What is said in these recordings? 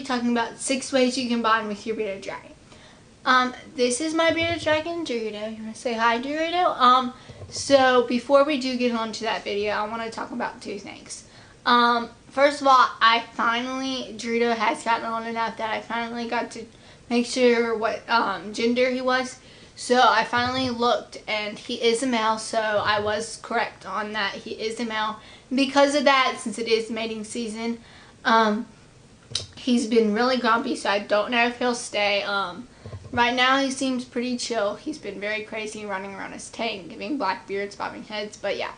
talking about 6 ways you can bond with your bearded dragon. This is my bearded dragon, Dorito. You want to say hi, Dorito? So before we do get on to that video, I want to talk about 2 things. First of all, Dorito has gotten on enough that I finally got to make sure what gender he was. So I finally looked, and he is a male, so I was correct on that. He is a male. Because of that, since it is mating season, he's been really grumpy, so I don't know if he'll stay. Right now he seems pretty chill. He's been very crazy running around his tank, giving black beards, bobbing heads, but yeah.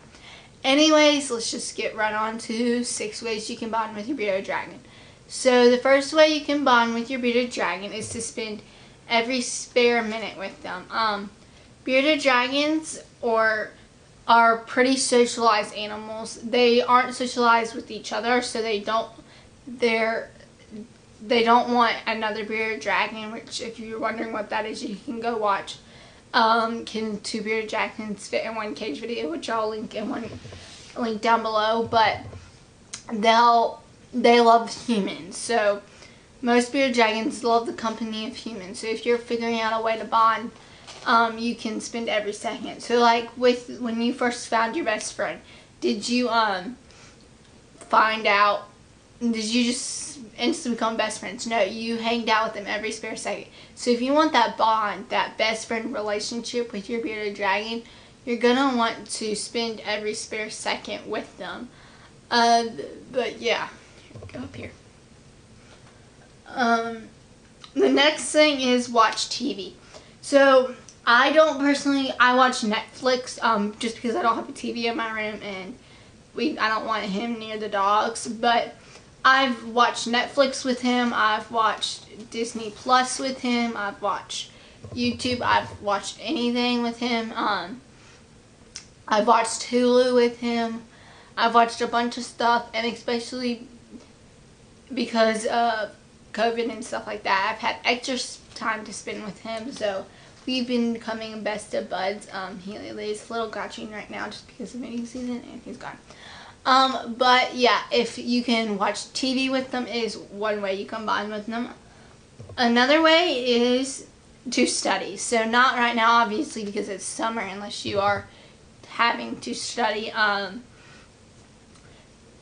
Anyways, let's just get right on to 6 ways you can bond with your bearded dragon. So the first way you can bond with your bearded dragon is to spend every spare minute with them. Bearded dragons are pretty socialized animals. They aren't socialized with each other, so they don't want another bearded dragon, which if you're wondering what that is, you can go watch Can 2 Bearded Dragons Fit in One Cage video, which I'll link down below. But they love humans, so most bearded dragons love the company of humans. So if you're figuring out a way to bond, you can spend every second. So like when you first found your best friend, did you just instantly become best friends? No, you hanged out with them every spare second. So if you want that bond, that best friend relationship with your bearded dragon, you're gonna want to spend every spare second with them. But yeah, go up here. The next thing is watch TV. So I watch Netflix just because I don't have a TV in my room, and I don't want him near the dogs. But I've watched Netflix with him. I've watched Disney Plus with him. I've watched YouTube. I've watched anything with him. I've watched Hulu with him. I've watched a bunch of stuff, and especially because of COVID and stuff like that, I've had extra time to spend with him. So we've been becoming best of buds. He is a little grouchy right now just because of mating season, and he's gone. But yeah, if you can watch TV with them is one way you can bond with them. Another way is to study. So not right now, obviously, because it's summer, unless you are having to study.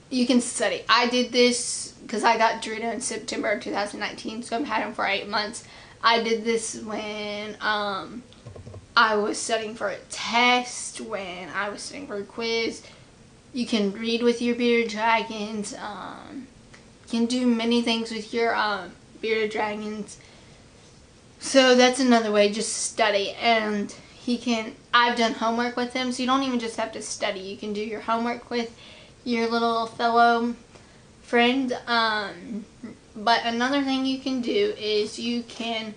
You can study. I did this because I got Dorito in September of 2019, so I've had him for 8 months. I did this when I was studying for a test, when I was studying for a quiz. You can read with your bearded dragons. You can do many things with your bearded dragons. So that's another way, just study. And I've done homework with him, so you don't even just have to study. You can do your homework with your little fellow friend. But another thing you can do is you can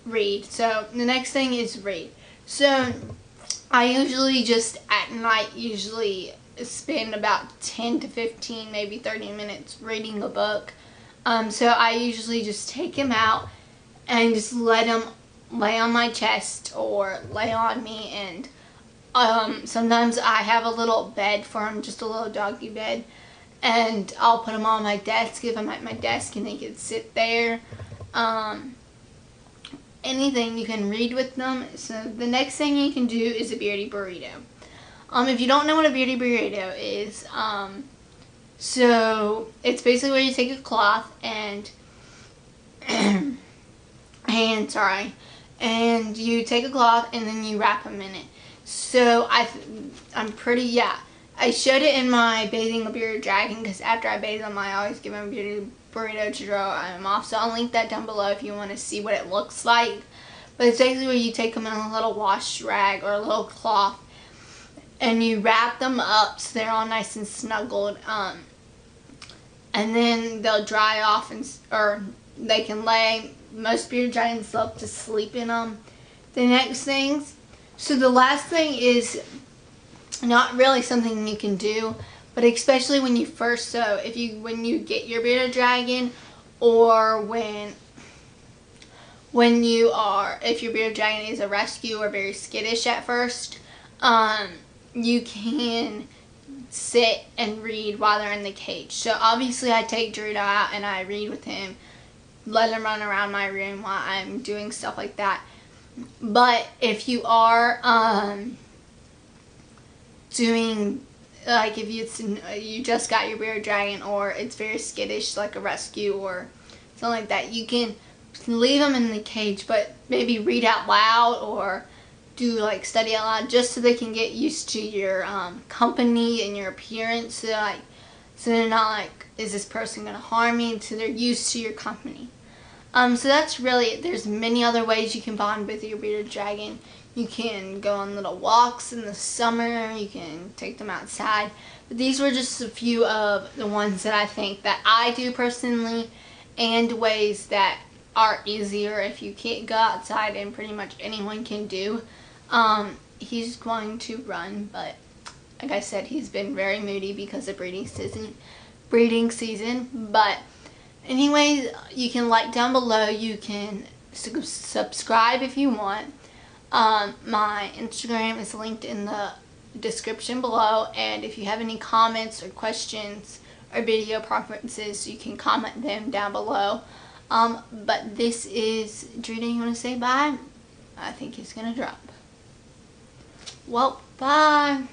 read. So the next thing is read. So I usually just at night spend about 10 to 15, maybe 30 minutes reading a book. So I usually just take him out and just let him lay on my chest or lay on me, and sometimes I have a little bed for him, just a little doggy bed, and I'll put him on my desk if I'm at my desk, and he can sit there. Anything you can read with them. So the next thing you can do is a beardy burrito. If you don't know what a beardy burrito is, so it's basically where you take a cloth and and you take a cloth and then you wrap them in it. So I showed it in my bathing a bearded dragon, because after I bathe them, I always give him a bearded burrito to draw him off. So I'll link that down below if you want to see what it looks like. But it's basically where you take them in a little wash rag or a little cloth, and you wrap them up so they're all nice and snuggled. And then they'll dry off, or they can lay. Most bearded dragons love to sleep in them. The last thing is not really something you can do, but especially when you when you get your bearded dragon, or if your bearded dragon is a rescue or very skittish at first, you can sit and read while they're in the cage. So obviously I take Dorito out and I read with him, let him run around my room while I'm doing stuff like that. But if you are doing, like if you just got your bearded dragon, or it's very skittish like a rescue or something like that, you can leave them in the cage, but maybe read out loud or do like study out loud, just so they can get used to your company and your appearance, so they're not like, is this person gonna harm me? So they're used to your company. So that's really it. There's many other ways you can bond with your bearded dragon. You can go on little walks in the summer, you can take them outside, but these were just a few of the ones that I think that I do personally, and ways that are easier if you can't go outside and pretty much anyone can do. He's going to run, but like I said, he's been very moody because of breeding season. But anyways, you can like down below, you can subscribe if you want. My Instagram is linked in the description below, and if you have any comments or questions or video preferences, you can comment them down below. But this is Dorito. You want to say bye? I think he's gonna drop. Well, bye.